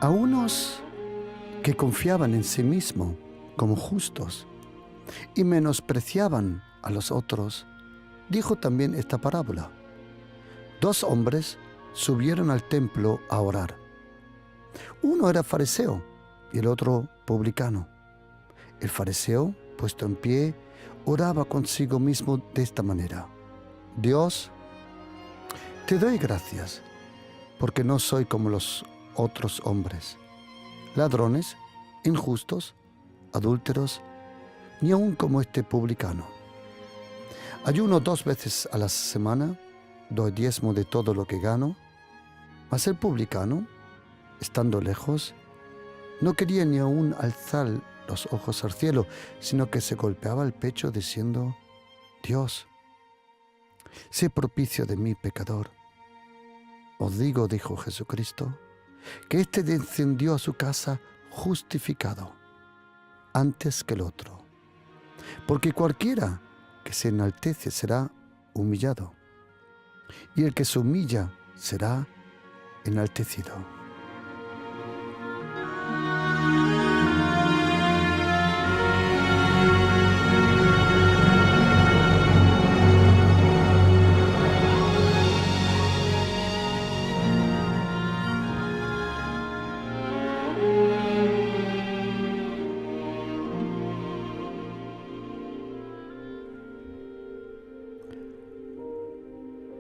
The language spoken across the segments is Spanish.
A unos que confiaban en sí mismos como justos y menospreciaban a los otros, dijo también esta parábola. 2 hombres subieron al templo a orar. Uno era fariseo y el otro publicano. El fariseo, puesto en pie, oraba consigo mismo de esta manera: Dios, te doy gracias, porque no soy como los otros hombres, ladrones, injustos, adúlteros, ni aun como este publicano. Ayuno 2 veces a la semana, doy diezmo de todo lo que gano. Mas el publicano, estando lejos, no quería ni aun alzar los ojos al cielo, sino que se golpeaba el pecho diciendo: Dios, sé propicio de mí, pecador. Os digo, dijo Jesucristo, que éste descendió a su casa justificado antes que el otro. Porque cualquiera que se enaltece será humillado, y el que se humilla será enaltecido.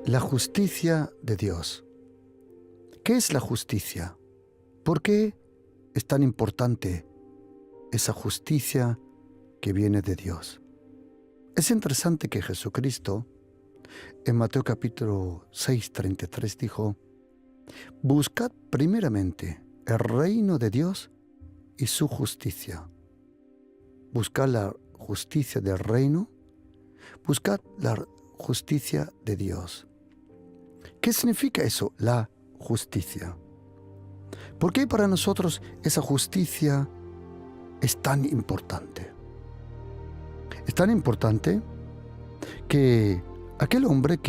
La justicia de Dios. ¿Qué es la justicia? ¿Por qué es tan importante esa justicia que viene de Dios? Es interesante que Jesucristo, en Mateo capítulo 6, 33, dijo: buscad primeramente el reino de Dios y su justicia. Buscad la justicia del reino, buscad la justicia de Dios. ¿Qué significa eso, la justicia? ¿Por qué para nosotros esa justicia es tan importante? Es tan importante que aquel hombre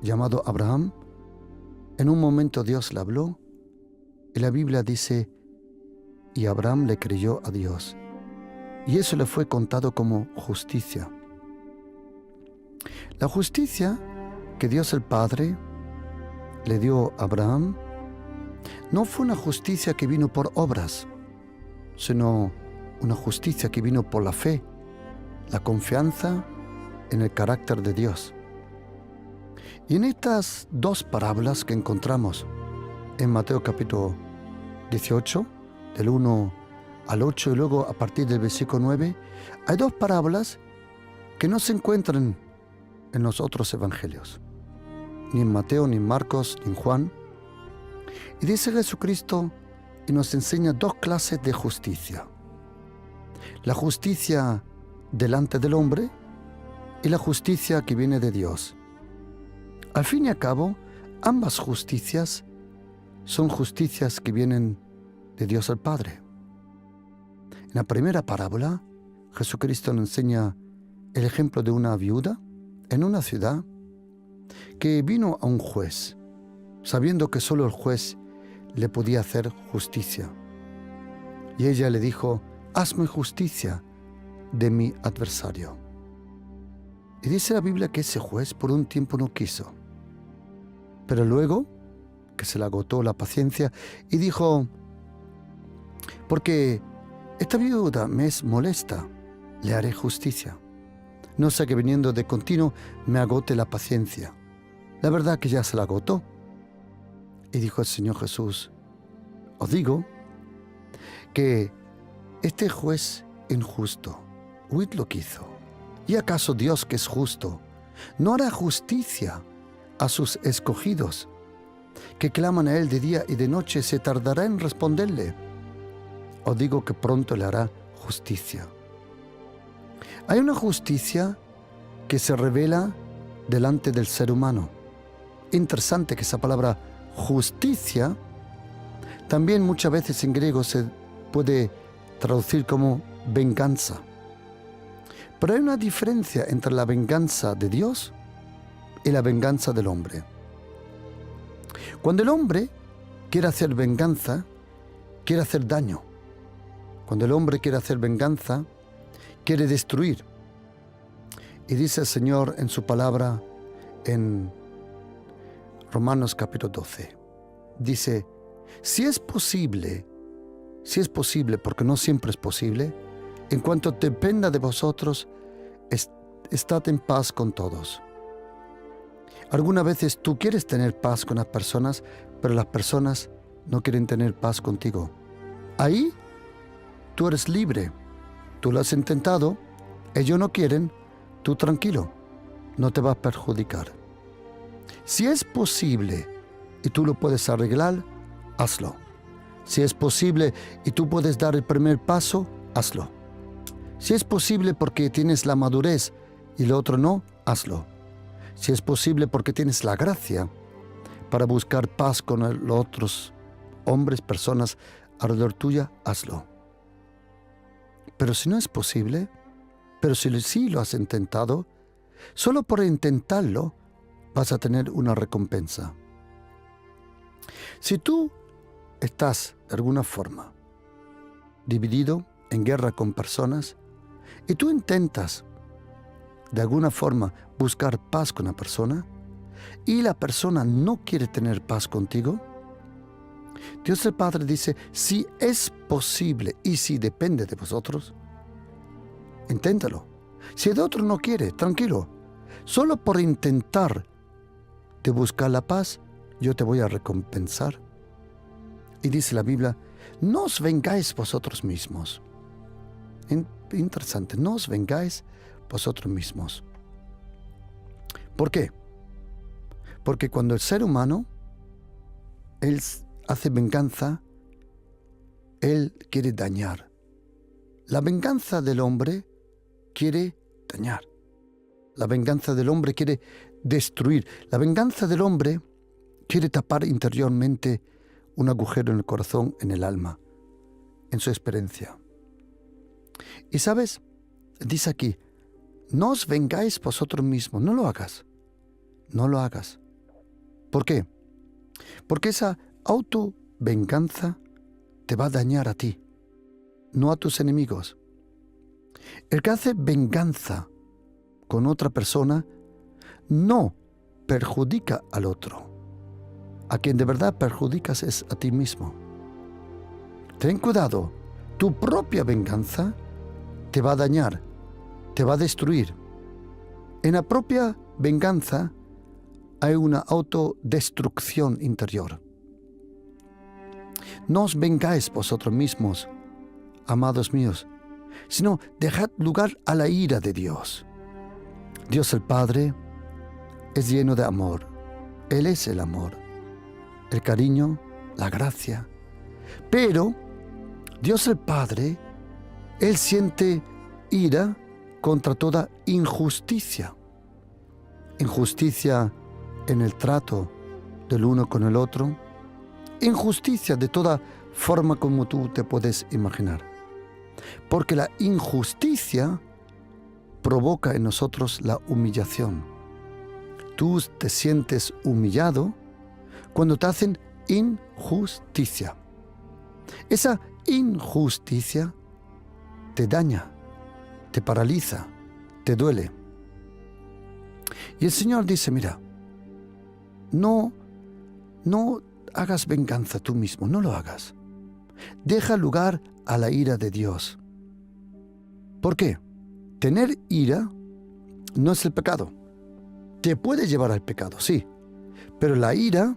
llamado Abraham, en un momento Dios le habló y la Biblia dice: y Abraham le creyó a Dios, y eso le fue contado como justicia. La justicia que Dios el Padre le dio a Abraham no fue una justicia que vino por obras, sino una justicia que vino por la fe, la confianza en el carácter de Dios. Y en estas 2 parábolas que encontramos en Mateo capítulo 18, del 1 al 8 y luego a partir del versículo 9, hay 2 parábolas que no se encuentran en los otros evangelios, ni en Mateo, ni en Marcos, ni en Juan. Y dice Jesucristo y nos enseña 2 clases de justicia: la justicia delante del hombre y la justicia que viene de Dios. Al fin y al cabo, ambas justicias son justicias que vienen de Dios el Padre. En la primera parábola, Jesucristo nos enseña el ejemplo de una viuda en una ciudad que vino a un juez, sabiendo que solo el juez le podía hacer justicia. Y ella le dijo: hazme justicia de mi adversario. Y dice la Biblia que ese juez por un tiempo no quiso, pero luego que se le agotó la paciencia y dijo: porque esta viuda me es molesta, le haré justicia. No sea que viniendo de continuo me agote la paciencia. La verdad que ya se la agotó. Y dijo el Señor Jesús: os digo que este juez injusto, oíd lo que hizo. ¿Y acaso Dios, que es justo, no hará justicia a sus escogidos, que claman a Él de día y de noche? ¿Se tardará en responderle? Os digo que pronto le hará justicia. Hay una justicia que se revela delante del ser humano. Interesante que esa palabra justicia también muchas veces en griego se puede traducir como venganza. Pero hay una diferencia entre la venganza de Dios y la venganza del hombre. Cuando el hombre quiere hacer venganza, quiere hacer daño. Cuando el hombre quiere hacer venganza, quiere destruir. Y dice el Señor en su palabra en Romanos capítulo 12. Dice, si es posible, porque no siempre es posible, en cuanto dependa de vosotros, estad en paz con todos. Algunas veces tú quieres tener paz con las personas, pero las personas no quieren tener paz contigo. Ahí tú eres libre. Tú lo has intentado, ellos no quieren, tú tranquilo, no te va a perjudicar. Si es posible y tú lo puedes arreglar, hazlo. Si es posible y tú puedes dar el primer paso, hazlo. Si es posible porque tienes la madurez y el otro no, hazlo. Si es posible porque tienes la gracia para buscar paz con los otros hombres, personas alrededor tuya, hazlo. Pero si no es posible, pero si sí lo has intentado, solo por intentarlo vas a tener una recompensa. Si tú estás de alguna forma dividido en guerra con personas y tú intentas de alguna forma buscar paz con una persona y la persona no quiere tener paz contigo, Dios el Padre dice, si es posible y si depende de vosotros, inténtalo. Si el otro no quiere, tranquilo. Solo por intentar de buscar la paz, yo te voy a recompensar. Y dice la Biblia, no os vengáis vosotros mismos. Interesante, no os vengáis vosotros mismos. ¿Por qué? Porque cuando el ser humano, él hace venganza, él quiere dañar. La venganza del hombre quiere dañar. La venganza del hombre quiere destruir. La venganza del hombre quiere tapar interiormente un agujero en el corazón, en el alma, en su experiencia. Y sabes, dice aquí, no os vengáis vosotros mismos, no lo hagas. No lo hagas. ¿Por qué? Porque esa autovenganza te va a dañar a ti, no a tus enemigos. El que hace venganza con otra persona no perjudica al otro. A quien de verdad perjudicas es a ti mismo. Ten cuidado, tu propia venganza te va a dañar, te va a destruir. En la propia venganza hay una autodestrucción interior. No os vengáis vosotros mismos, amados míos, sino dejad lugar a la ira de Dios. Dios el Padre es lleno de amor. Él es el amor, el cariño, la gracia. Pero Dios el Padre, Él siente ira contra toda injusticia. Injusticia en el trato del uno con el otro. Injusticia de toda forma como tú te puedes imaginar. Porque la injusticia provoca en nosotros la humillación. Tú te sientes humillado cuando te hacen injusticia. Esa injusticia te daña, te paraliza, te duele. Y el Señor dice, mira, no hagas venganza tú mismo, no lo hagas. Deja lugar a la ira de Dios. ¿Por qué? Tener ira no es el pecado. Te puede llevar al pecado, sí. Pero la ira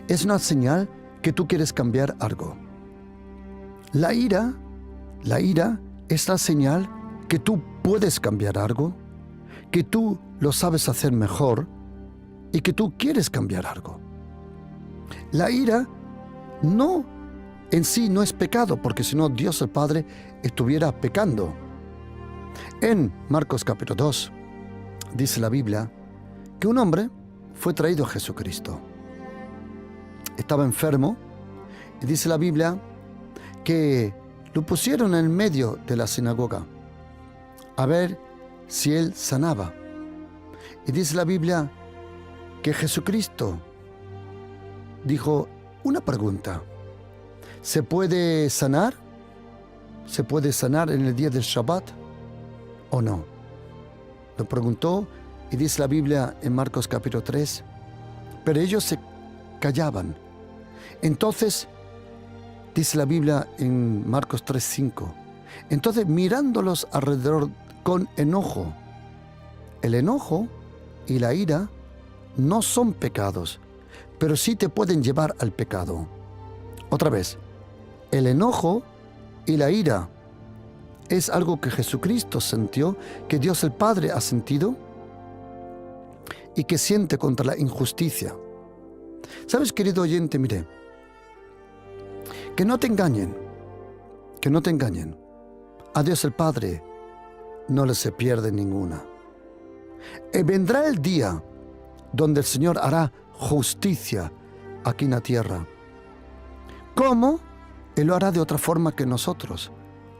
es una señal que tú quieres cambiar algo. La ira es la señal que tú puedes cambiar algo, que tú lo sabes hacer mejor y que tú quieres cambiar algo. La ira no en sí no es pecado, porque si no Dios el Padre estuviera pecando. En Marcos capítulo 2 dice la Biblia que un hombre fue traído a Jesucristo. Estaba enfermo y dice la Biblia que lo pusieron en medio de la sinagoga a ver si él sanaba. Y dice la Biblia que Jesucristo dijo una pregunta. ¿Se puede sanar? ¿Se puede sanar en el día del Shabbat o no? Lo preguntó y dice la Biblia en Marcos capítulo 3, pero ellos se callaban. Entonces, dice la Biblia en Marcos 3:5, entonces mirándolos alrededor con enojo. El enojo y la ira no son pecados, pero sí te pueden llevar al pecado. Otra vez, el enojo y la ira es algo que Jesucristo sintió, que Dios el Padre ha sentido y que siente contra la injusticia. ¿Sabes, querido oyente? Mire, que no te engañen, que no te engañen. A Dios el Padre no le se pierde ninguna. Vendrá el día donde el Señor hará justicia aquí en la tierra. ¿Cómo? Él lo hará de otra forma que nosotros.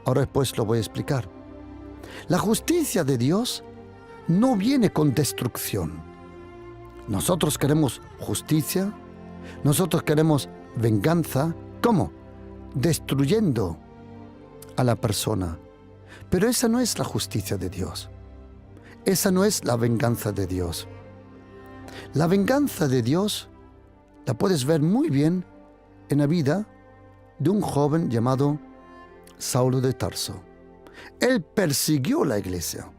Ahora después lo voy a explicar. La justicia de Dios no viene con destrucción. Nosotros queremos justicia, nosotros queremos venganza. ¿Cómo? Destruyendo a la persona. Pero esa no es la justicia de Dios. Esa no es la venganza de Dios. La venganza de Dios la puedes ver muy bien en la vida de un joven llamado Saulo de Tarso. Él persiguió la iglesia.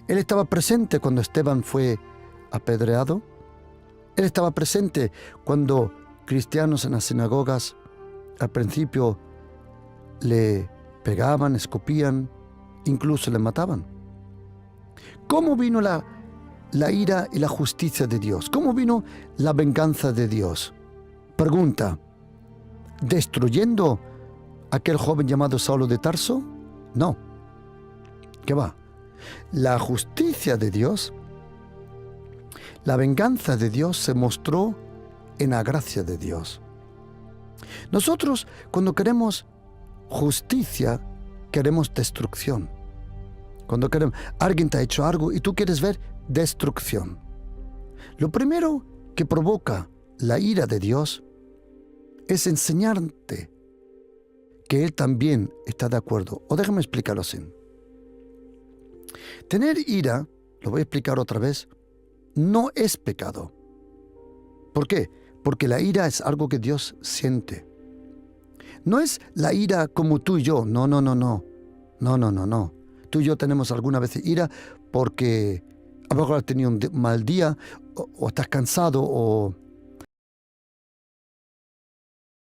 Él estaba presente cuando Esteban fue apedreado. Él estaba presente cuando cristianos en las sinagogas al principio le pegaban, escupían, incluso le mataban. ¿Cómo vino la ira y la justicia de Dios? ¿Cómo vino la venganza de Dios? Pregunta, ¿destruyendo a aquel joven llamado Saulo de Tarso? No. ¿Qué va? La justicia de Dios, la venganza de Dios se mostró en la gracia de Dios. Nosotros, cuando queremos justicia, queremos destrucción. Cuando alguien te ha hecho algo y tú quieres ver destrucción. Lo primero que provoca la ira de Dios es enseñarte que Él también está de acuerdo. O déjame explicarlo así. Tener ira, lo voy a explicar otra vez, no es pecado. ¿Por qué? Porque la ira es algo que Dios siente. No es la ira como tú y yo. No. No. Tú y yo tenemos alguna vez ira porque a lo mejor has tenido un mal día o estás cansado o